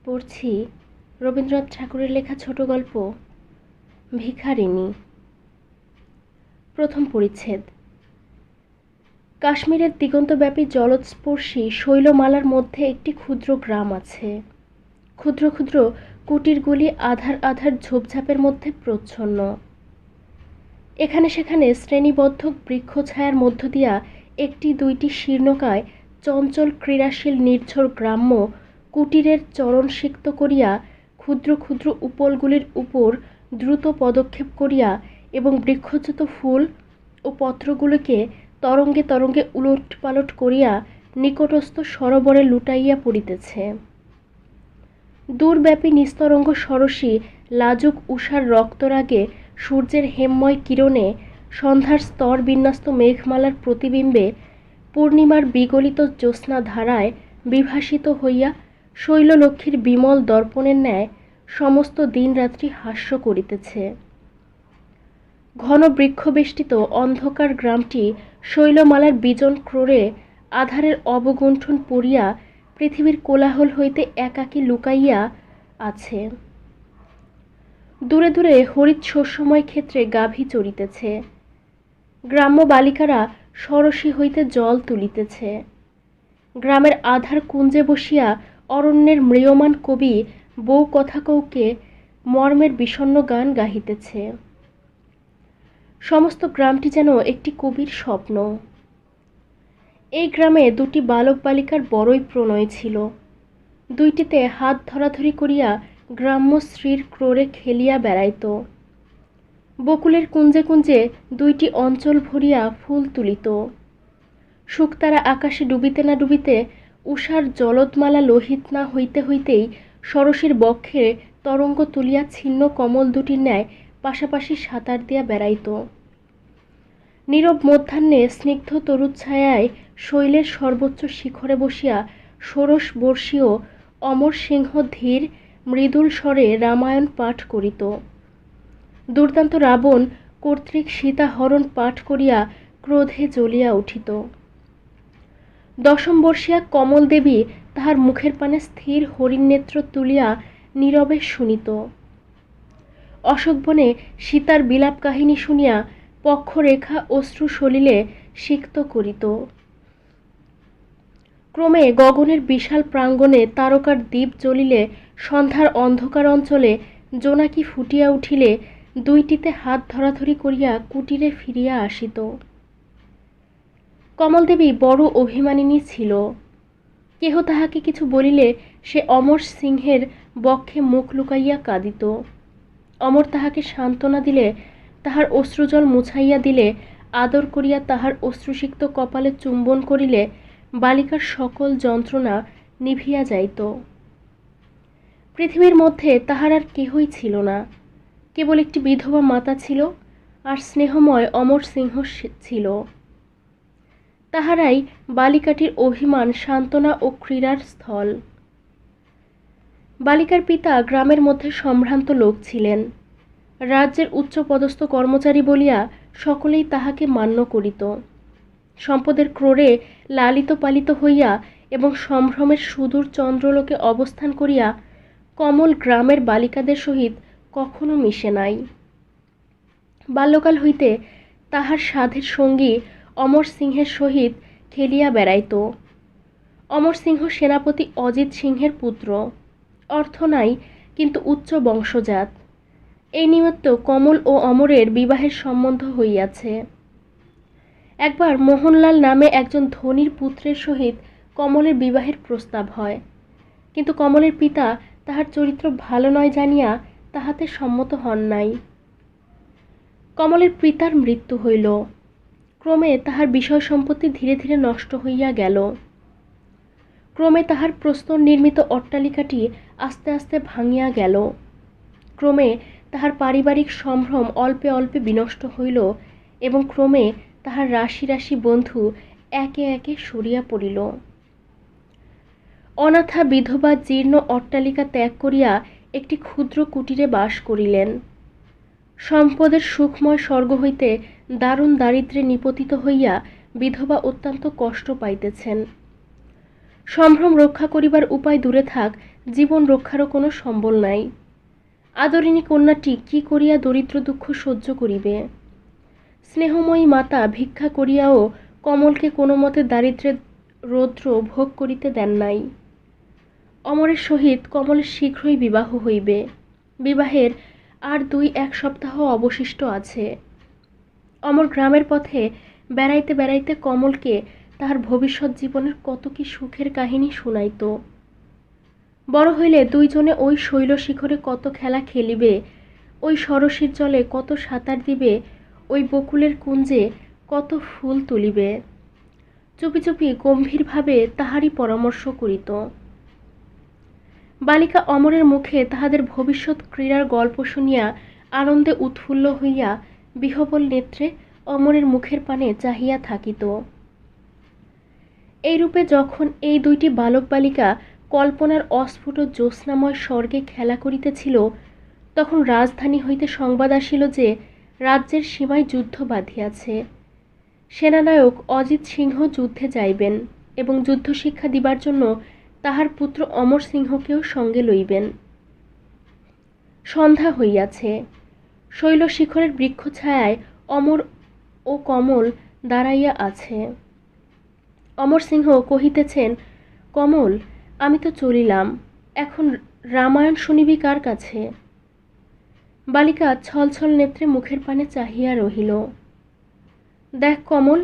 পড়ছি রবীন্দ্রনাথ ঠাকুরের লেখা ছোট গল্প ভিখারিণী। প্রথম পরিচ্ছেদ। কাশ্মীরের দিগন্তব্যাপী জলস্পর্শী শৈলমালার মধ্যে একটি ক্ষুদ্র গ্রাম আছে। ক্ষুদ্র ক্ষুদ্র কুটিরগুলি আধার আধার ঝোপঝাপের মধ্যে প্রচ্ছন্ন। এখানে সেখানে শ্রেণীবদ্ধ বৃক্ষছায়ার মধ্য দিয়া একটি দুইটি শীর্ণকায় চঞ্চল ক্রীড়াশীল নির্ঝর গ্রাম্য কুটিরের চরণসিক্ত করিয়া ক্ষুদ্র ক্ষুদ্র উপলগুলির উপর দ্রুত পদক্ষেপ করিয়া এবং বৃক্ষচ্যুত ফুল ও পত্রগুলিকে তরঙ্গে তরঙ্গে উলটপালট করিয়া নিকটস্থ সরোবরে লুটাইয়া পড়িতেছে। দূরব্যাপী নিস্তরঙ্গ সরসী লাজুক উষার রক্তরাগে সূর্যের হেমময় কিরণে সন্ধ্যার স্তর বিন্যস্ত মেঘমালার প্রতিবিম্বে পূর্ণিমার বিগলিত জ্যোৎস্না ধারায় বিভাসিত হইয়া শৈললক্ষ্মীর বিমল দর্পণের ন্যায় সমস্ত দিনরাত্রি হাস্য করিতেছে। ঘন বৃক্ষবেষ্টিত অন্ধকার গ্রামটি শৈলমালার বিজন ক্রোড়ে আধারের অবগুণ্ঠন পড়িয়া পৃথিবীর কোলাহল হইতে একাকী লুকাইয়া আছে। দূরে দূরে হরিৎ শস্যময় ক্ষেত্রে গাভী চরিতেছে। গ্রাম্য বালিকারা সরসী হইতে জল তুলিতেছে। গ্রামের আধার কুঞ্জে বসিয়া অরণ্যের ম্রিয়মাণ কবি বউ কথাকৌকে মর্মের বিষণ্ণ গান গাহিতেছে। সমস্ত গ্রামটি যেন একটি কবির স্বপ্ন। এই গ্রামে দুটি বালক বালিকার বড়ই প্রণয় ছিল। দুইটিতে হাত ধরাধরি করিয়া গ্রাম্য স্ত্রীর ক্রোড়ে খেলিয়া বেড়াইত। বকুলের কুঞ্জে কুঞ্জে দুইটি অঞ্চল ভরিয়া ফুল তুলিত। শুকতারা আকাশে ডুবিতে না ডুবিতে উষার জলদমালা লোহিত না হইতে হইতেই সরসীর বক্ষে তরঙ্গ তুলিয়া ছিন্ন কমল দুটির ন্যায় পাশাপাশি সাঁতার দিয়া বেড়াইত। নীরব মধ্যাহ্নে স্নিগ্ধ তরুচ্ছায়ায় শৈলের সর্বোচ্চ শিখরে বসিয়া ষোড়শ বর্ষীয় অমর সিংহ ধীর মৃদুল স্বরে রামায়ণ পাঠ করিত। দুর্দান্ত রাবণ কর্তৃক সীতাহরণ পাঠ করিয়া ক্রোধে জ্বলিয়া উঠিত। দশম বর্ষীয়া কমল দেবী তাহার মুখের পানে স্থির হরিণনেত্র তুলিয়া নীরবে শুনিত। অশোকবনে সীতার বিলাপ কাহিনী শুনিয়া পক্ষরেখা অশ্রু সলিলে সিক্ত করিত। ক্রমে গগনের বিশাল প্রাঙ্গণে তারকার দ্বীপ জ্বলিলে সন্ধ্যার অন্ধকার অঞ্চলে জোনাকি ফুটিয়া উঠিলে দুইটিতে হাত ধরাধরি করিয়া কুটিরে ফিরিয়া আসিত। কমলদেবী বড় অভিমানিনী ছিল। কেহ তাহাকে কিছু বলিলে সে অমর সিংহের বক্ষে মুখ লুকাইয়া কাঁদিত। অমর তাহাকে সান্ত্বনা দিলে, তাহার অশ্রুজল মুছাইয়া দিলে, আদর করিয়া তাহার অশ্রুসিক্ত কপালে চুম্বন করিলে বালিকার সকল যন্ত্রণা নিভিয়া যাইত। পৃথিবীর মধ্যে তাহার আর কেহই ছিল না। কেবল একটি বিধবা মাতা ছিল, আর স্নেহময় অমর সিংহ ছিল। তাহারাই বালিকাটির অভিমান, সান্ত্বনা ও ক্রীড়ার স্থল। বালিকার পিতা গ্রামের মধ্যে সম্ভ্রান্ত লোক ছিলেন। রাজ্যের উচ্চপদস্থ কর্মচারী বলিয়া সকলেই তাহাকে মান্য করিত। সম্পদের ক্রোড়ে লালিত পালিত হইয়া এবং সম্ভ্রমের সুদূর চন্দ্রলোকে অবস্থান করিয়া কমল গ্রামের বালিকাদের সহিত কখনো মিশে নাই। বাল্যকাল হইতে তাহার সাধের সঙ্গী অমর সিংহের সহিত খেলিয়া বেড়াইত। অমর সিংহ সেনাপতি অজিত সিংহের পুত্র। অর্থ নাই, কিন্তু উচ্চ বংশজাত। এই নিমিত্ত কমল ও অমরের বিবাহের সম্বন্ধ হইয়াছে। একবার মোহনলাল নামে একজন ধনীর পুত্রের সহিত কমলের বিবাহের প্রস্তাব হয়, কিন্তু কমলের পিতা তাহার চরিত্র ভালো নয় জানিয়া তাহাতে সম্মত হন নাই। কমলের পিতার মৃত্যু হইল। ক্রমে তাহার বিষয় সম্পত্তি ধীরে ধীরে নষ্ট হইয়া গেল। ক্রমে তাহার প্রস্তর নির্মিত অট্টালিকাটি আস্তে আস্তে ভাঙিয়া গেল। ক্রমে তাহার পারিবারিক সম্ভ্রম অল্পে অল্পে বিনষ্ট হইল এবং ক্রমে তাহার রাশি রাশি বন্ধু একে একে সরিয়া পড়িল। অনাথা বিধবা জীর্ণ অট্টালিকা ত্যাগ করিয়া একটি ক্ষুদ্র কুটিরে বাস করিলেন। সম্পদের সুখময় স্বর্গ হইতে দারুণ দারিদ্র্যে নিপতিত হইয়া বিধবা অত্যন্ত কষ্ট পাইতেছেন। সম্ভ্রম রক্ষা করিবার উপায় দূরে থাক, জীবন রক্ষারও কোনো সম্বল নাই। আদরিণী কন্যাটি কি করিয়া দরিদ্র দুঃখ সহ্য করিবে? স্নেহময়ী মাতা ভিক্ষা করিয়াও কমলকে কোনো মতে দারিদ্র্যের রৌদ্র ভোগ করিতে দেন নাই। অমরের সহিত কমলের শীঘ্রই বিবাহ হইবে। বিবাহের আর 2-1 সপ্তাহ অবশিষ্ট আছে। অমর গ্রামের পথে বেড়াইতে বেড়াইতে কমলকে তাহার ভবিষ্যৎ জীবনের কত কি সুখের কাহিনী শুনাইত। বড় হইলে দুইজনে ওই শৈল শিখরে কত খেলা খেলিবে, ওই সরসীর জলে কত সাঁতার দিবে, ওই বকুলের কুঞ্জে কত ফুল তুলিবে। চুপি চুপি গম্ভীরভাবে তাহারই পরামর্শ করিত। বালিকা অমরের মুখে তাহাদের ভবিষ্যৎ ক্রীড়ার গল্প শুনিয়া আনন্দে উৎফুল্ল হইয়া বিহবল নেত্রে অমরের মুখের পানে চাহিয়া থাকিত। এইরূপে যখন এই 2টি বালক বালিকা কল্পনার অস্ফুট জ্যোৎস্নাময় স্বর্গে খেলা করিতেছিল, তখন রাজধানী হইতে সংবাদ আসিল যে রাজ্যের সীমায় যুদ্ধ বাধিয়াছে। সেনানায়ক অজিত সিংহ যুদ্ধে যাইবেন এবং যুদ্ধ শিক্ষা দিবার জন্য তাহার পুত্র অমর সিংহকেও সঙ্গে লইবেন। সন্ধ্যা হইয়াছে। শৈল শিখরের বৃক্ষছায়ায় অমর ও কমল দাঁড়াইয়া আছে। অমর সিংহ কহিতেছেন, কমল, আমি তো চলিলাম, এখন রামায়ণ শুনিবি কার কাছে? বালিকা ছলছল নেত্রে মুখের পানে চাহিয়া রহিল। দেখ কমল,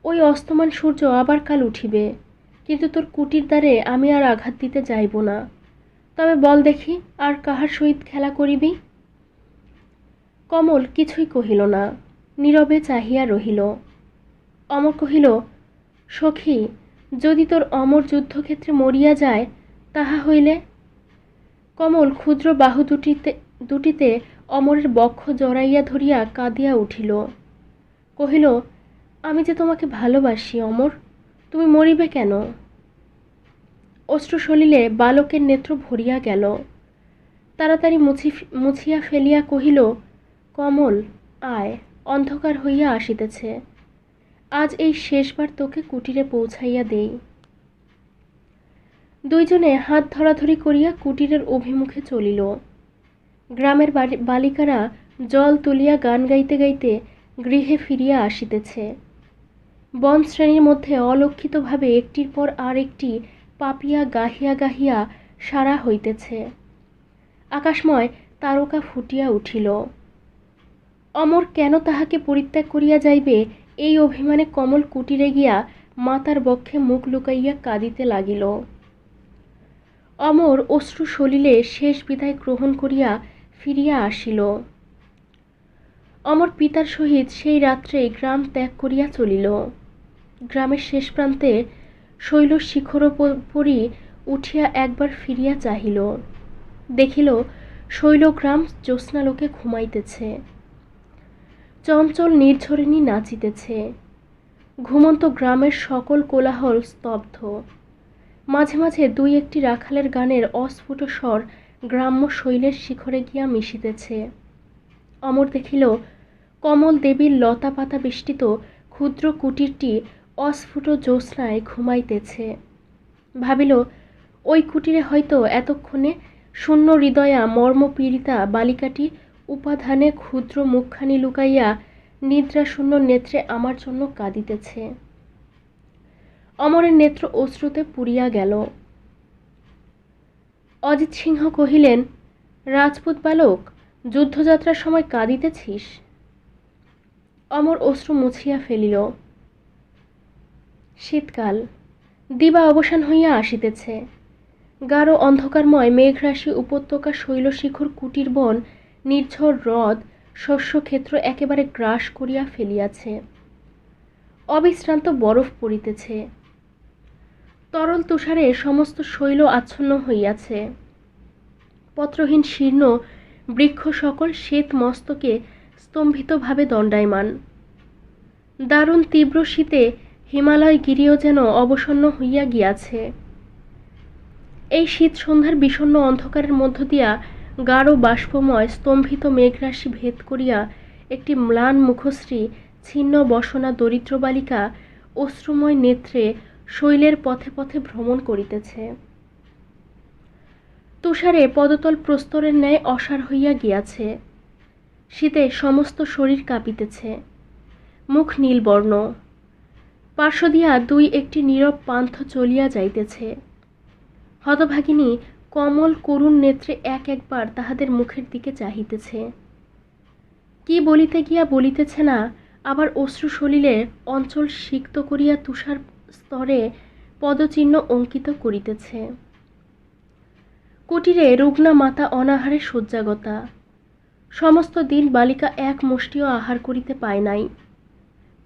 ওই অস্তমান সূর্য আবার কাল উঠিবে, কিন্তু তোর কুটির দ্বারে আমি আর আঘাত দিতে যাইব না। তবে বল দেখি, আর কাহার সহিত খেলা করিবি? কমল কিছুই কহিল না, নীরবে চাহিয়া রহিল। অমর কহিল, সখী, যদি তোর অমর যুদ্ধক্ষেত্রে মরিয়া যায় তাহা হইলে? কমল ক্ষুদ্র বাহু দুটিতে অমরের বক্ষ জড়াইয়া ধরিয়া কাঁদিয়া উঠিল। কহিল, আমি যে তোমাকে ভালোবাসি অমর, তুমি মরিবে কেন? অশ্রু সলিলে বালকের নেত্র ভরিয়া গেল। তাড়াতাড়ি মুছিয়া ফেলিয়া কহিল, কমল, আয়, অন্ধকার হইয়া আসিতেছে, আজ এই শেষবার তোকে কুটিরে পৌঁছাইয়া দেই। দুইজনে হাত ধরাধরি করিয়া কুটিরের অভিমুখে চলিল। গ্রামের বালিকারা জল তুলিয়া গান গাইতে গাইতে গৃহে ফিরিয়া আসিতেছে। বন শ্রেণীর মধ্যে অলক্ষিতভাবে একটির পর আর একটি পাপিয়া গাহিয়া গাহিয়া সারা হইতেছে। আকাশময় তারকা ফুটিয়া উঠিল। অমর কেন তাহাকে পরিত্যাগ করিয়া যাইবে, এই অভিমানে কমল কুটিরে গিয়া মাতার বক্ষে মুখ লুকাইয়া কাঁদিতে লাগিল। অমর অশ্রু সলিলে শেষ বিদায় গ্রহণ করিয়া ফিরিয়া আসিল। অমর পিতার সহিত সেই রাত্রেই গ্রাম ত্যাগ করিয়া চলিল। গ্রামের শেষ প্রান্তে শৈল শিখরোপরি উঠিয়া একবার ফিরিয়া চাহিল। দেখিল শৈলগ্রাম জ্যোৎস্নালোকে ঘুমাইতেছে। চঞ্চল নির্ঝরিণী নাচিতেছে। ঘুমন্ত গ্রামের সকল কোলাহল স্তব্ধ। মাঝে মাঝে 2-1টি রাখালের গানের অস্ফুট স্বর গ্রাম্য শৈলের শিখরে গিয়া মিশিতেছে। অমর দেখিল কমল দেবীর লতা পাতা বেষ্টিত ক্ষুদ্র কুটিরটি অস্ফুট জ্যোৎস্নায় ঘুমাইতেছে। ভাবিল, ওই কুটিরে হয়তো এতক্ষণে শূন্য হৃদয়া মর্মপীড়িতা বালিকাটি উপাধানে ক্ষুদ্র মুখখানি লুকাইয়া নিদ্রাশূন্য নেত্রে আমার জন্য কাঁদিতেছে। অমরের নেত্র অশ্রুতে পুরিয়া গেল। অজিত সিংহ কহিলেন, রাজপুত বালক, যুদ্ধযাত্রার সময় কাঁদিতেছিস? অমর অশ্রু মুছিয়া ফেলিল। শীতকাল, দিবা অবসান হইয়া আসিতেছে। গাঢ় অন্ধকারময় মেঘরাশি উপত্যকা শৈলশিখর কুটির বন নির্ঝর হ্রদ শস্যক্ষেত্র একেবারে গ্রাস করিয়া ফেলিয়াছে। অবিশ্রান্ত বরফ পড়িতেছে। তরল তুষারে সমস্ত শৈল আচ্ছন্ন হইয়াছে। পত্রহীন শীর্ণ বৃক্ষ সকল শ্বেত মস্তকে স্তম্ভিতভাবে দণ্ডায়মান। দারুণ তীব্র শীতে হিমালয় গিরিও যেন অবসন্ন হইয়া গিয়াছে। এই শীত সন্ধ্যার বিষণ্ণ অন্ধকারের মধ্য দিয়া গাঢ় বাষ্পময় স্তম্ভিত মেঘরাশি ভেদ করিয়া একটি ম্লান মুখশ্রী ছিন্ন বসনা দরিদ্র বালিকা অশ্রুময় নেত্রে শৈলের পথে পথে ভ্রমণ করিতেছে। তুষারে পদতল প্রস্তরের ন্যায় অসাড় হইয়া গিয়াছে। শীতে সমস্ত শরীর কাঁপিতেছে, মুখ নীলবর্ণ। পার্শ্ব দিয়া দুই একটি নীরব পান্থ চলিয়া যাইতেছে। হতভাগিনী কমল করুণ নেত্রে এক একবার তাহাদের মুখের দিকে চাহিতেছে। কি বলিতে গিয়া বলিতেছে না, আবার অশ্রু সলিলে অঞ্চল সিক্ত করিয়া তুষার স্তরে পদচিহ্ন অঙ্কিত করিতেছে। কুটিরে রুগ্না মাতা অনাহারে শয্যাগতা। সমস্ত দিন বালিকা এক মুষ্টিও আহার করিতে পায় নাই।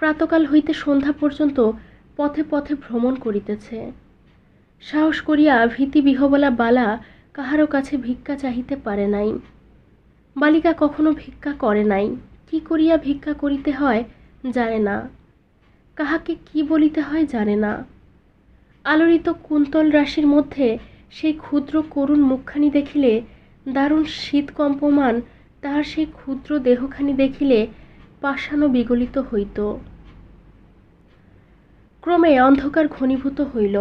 প্রাতকাল হইতে সন্ধ্যা পর্যন্ত পথে পথে ভ্রমণ করিতেছে। সাহস করিয়া ভীতিবিহবলা বালা কাহারও কাছে ভিক্ষা চাহিতে পারে নাই। বালিকা কখনো ভিক্ষা করে নাই, কি করিয়া ভিক্ষা করিতে হয় জানে না, কাহাকে কি বলিতে হয় জানে না। আলোড়িত কুন্তল রাশির মধ্যে সেই ক্ষুদ্র করুণ মুখখানি দেখিলে, দারুণ শীত কম্পমান তাহার সেই ক্ষুদ্র দেহখানি দেখিলে পাষাণ বিগলিত হইত। ক্রমে অন্ধকার ঘনীভূত হইল।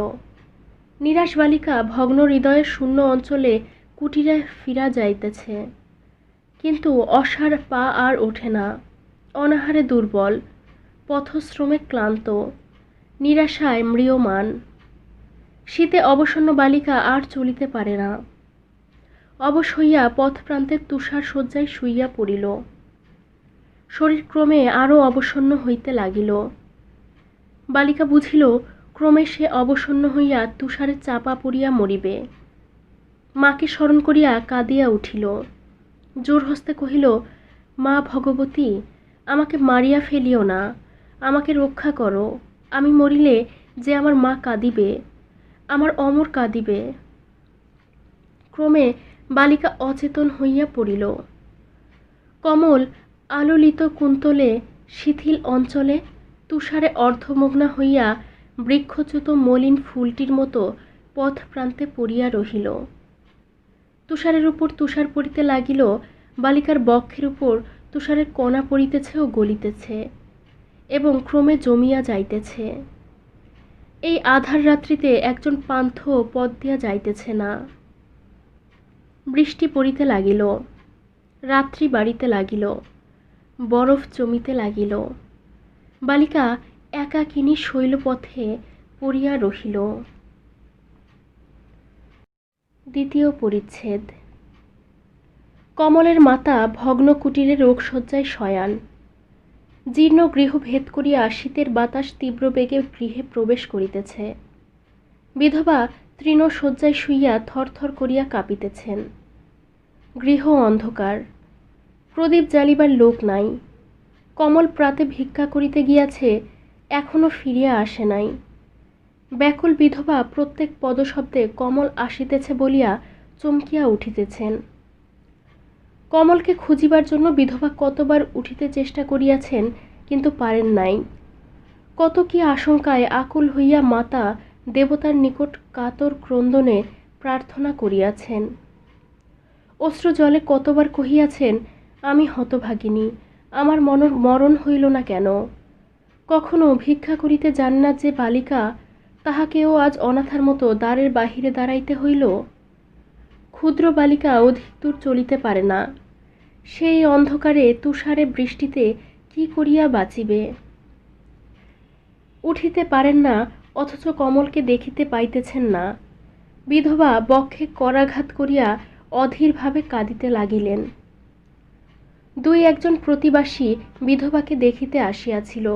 নিরাশ বালিকা ভগ্ন হৃদয়ের শূন্য অঞ্চলে কুটিরে ফিরা যাইতেছে, কিন্তু অসাড় পা আর ওঠে না। অনাহারে দুর্বল, পথশ্রমে ক্লান্ত, নিরাশায় ম্রিয়মাণ। শীতে অবসন্ন বালিকা আর চলিতে পারে না। অবশ হইয়া পথ প্রান্তের তুষার শয্যায় শুইয়া পড়িল। শরীর ক্রমে আরও অবসন্ন হইতে লাগিল। বালিকা বুঝিল ক্রমে সে অবসন্ন হইয়া তুষারে চাপা পড়িয়া মরিবে। মাকে স্মরণ করিয়া কাঁদিয়া উঠিল। জোর হস্তে কহিল, মা ভগবতী, আমাকে মারিয়া ফেলিও না, আমাকে রক্ষা করো। আমি মরিলে যে আমার মা কাঁদিবে, আমার অমর কাঁদিবে। ক্রমে বালিকা অচেতন হইয়া পড়িল। কমল আলোলিত কুন্তলে শিথিল অঞ্চলে তুষারে অর্ধমগ্না হইয়া বৃক্ষচ্যুত মলিন ফুলটির মতো পথ প্রান্তে পড়িয়া রহিল। তুষারের উপর তুষার পড়িতে লাগিল। বালিকার বক্ষের উপর তুষারের কণা পড়িতেছে ও গলিতেছে এবং ক্রমে জমিয়া যাইতেছে। এই আধার রাত্রিতে একজন পান্থ পথ দিয়া যাইতেছে না। বৃষ্টি পড়িতে লাগিল, রাত্রি বাড়িতে লাগিল, বরফ জমিতে লাগিল। বালিকা একাকিনী শৈলপথে পড়িয়া রহিল। দ্বিতীয় পরিচ্ছেদ। কমলের মাতা ভগ্ন কুটিরে রোগশয্যায় শয়ান। জীর্ণ গৃহ ভেদ করিয়া শীতের বাতাস তীব্র বেগে গৃহে প্রবেশ করিতেছে। বিধবা তৃণ শয্যায় শুইয়া থরথর করিয়া কাঁপিতেছেন। গৃহ অন্ধকার, প্রদীপ জ্বালিবার লোক নাই। কমল প্রাতে ভিক্ষা করিতে গিয়াছে, এখনো ফিরিয়া আসে নাই। ব্যাকুল বিধবা প্রত্যেক পদশব্দে কমল আসিতেছে বলিয়া চমকিয়া উঠিতেছেন। কমলকে খুঁজিবার জন্য বিধবা কতবার উঠিতে চেষ্টা করিয়াছেন, কিন্তু পারেন নাই। কত কি আশঙ্কায় আকুল হইয়া মাতা দেবতার নিকট কাতর ক্রন্দনে প্রার্থনা করিয়াছেন। অশ্রু জলে কতবার কহিয়াছেন, আমি হতভাগিনী, আমার মরণ হইল না কেন। কখনো ভিক্ষা করিতে যান না যে বালিকা, তাহাকেও আজ অনাথার মতো দ্বারের বাহিরে দাঁড়াইতে হইল। ক্ষুদ্র বালিকা অধিক দূর চলিতে পারে না। সেই অন্ধকারে তুষারে বৃষ্টিতে কি করিয়া বাঁচিবে। উঠিতে পারেন না, অথচ কমলকে দেখিতে পাইতেছেন না। বিধবা বক্ষে করাঘাত করিয়া অধীরভাবে কাঁদিতে লাগিলেন। দুই একজন প্রতিবাসী বিধবাকে দেখিতে আসিয়াছিল।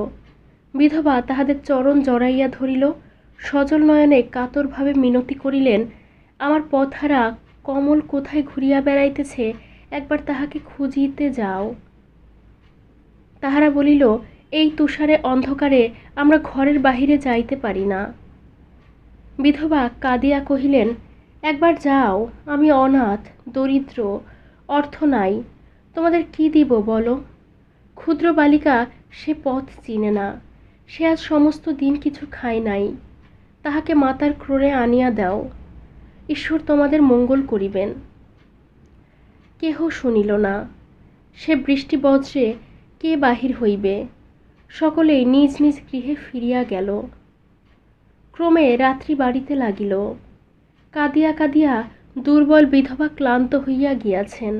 বিধবা তাহাদের চরণ জড়াইয়া ধরিল, সজল নয়নে কাতরভাবে মিনতি করিলেন, আমার পথহারা কমল কোথায় ঘুরিয়া বেড়াইতেছে, একবার তাহাকে খুঁজিতে যাও। তাহারা বলিল, এই তুষারে অন্ধকারে আমরা ঘরের বাহিরে যাইতে পারি না। বিধবা কাঁদিয়া কহিলেন, একবার যাও, আমি অনাথ, দরিদ্র, অর্থ নাই, তোমাদের কি দিব বলো। ক্ষুদ্র বালিকা, সে পথ চিনে না, সে আজ সমস্ত দিন কিছু খায় নাই, তাহাকে মাতার ক্রোড়ে আনিয়া দাও, ঈশ্বর তোমাদের মঙ্গল করিবেন। কেহ শুনিল না। সে বৃষ্টি বজ্রে কে বাহির হইবে, সকলেই নিজ নিজ গৃহে ফিরিয়া গেল। ক্রমে রাত্রি বাড়িতে লাগিল। কাঁদিয়া কাঁদিয়া দুর্বল বিধবা ক্লান্ত হইয়া গিয়াছেন,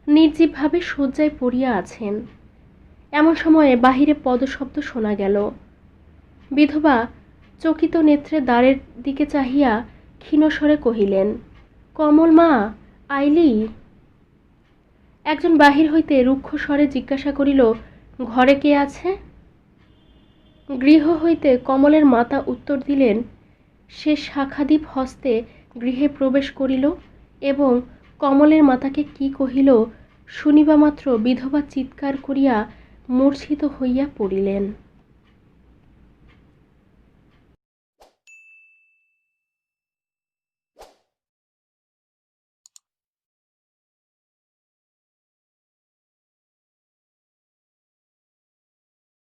নির্জীবভাবে শয্যায় পড়িয়া আছেন। এমন সময়ে বাহিরে পদশব্দ শোনা গেল। বিধবা চকিত নেত্রে দ্বারের দিকে চাহিয়া ক্ষীণস্বরে কহিলেন, কমল মা, আইলি? একজন বাহির হইতে রুক্ষ স্বরে জিজ্ঞাসা করিল, ঘরে কে আছে? গৃহ হইতে কমলের মাতা উত্তর দিলেন। সে শাখাদীপ হস্তে গৃহে প্রবেশ করিল এবং কমলের মাতাকে কি কহিল শুনিবামাত্র বিধবা চিৎকার করিয়া মূর্ছিত হইয়া পড়িলেন।